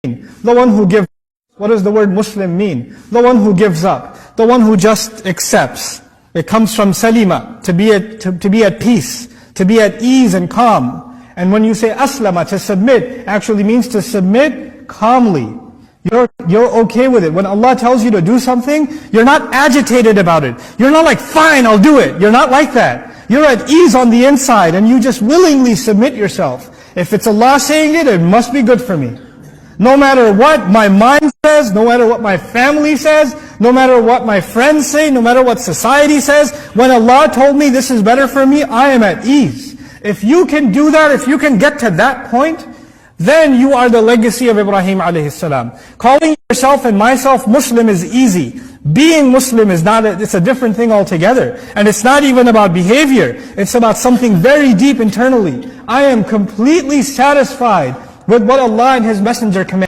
The one who gives. What does the word Muslim mean? The one who gives up. The one who just accepts. It comes from salima, to be at peace, to be at ease and calm. And when you say aslama, to submit, actually means to submit calmly. You're okay with it. When Allah tells you to do something, you're not agitated about it. You're not like, fine, I'll do it. You're not like that. You're at ease on the inside, and you just willingly submit yourself. If it's Allah saying it, it must be good for me. No matter what my mind says, no matter what my family says, no matter what my friends say, no matter what society says, when Allah told me this is better for me, I am at ease. If you can do that, if you can get to that point, then you are the legacy of Ibrahim alayhi salam. Calling yourself and myself Muslim is easy. Being Muslim is not, it's a different thing altogether. And it's not even about behavior. It's about something very deep internally. I am completely satisfied with what Allah and His Messenger command.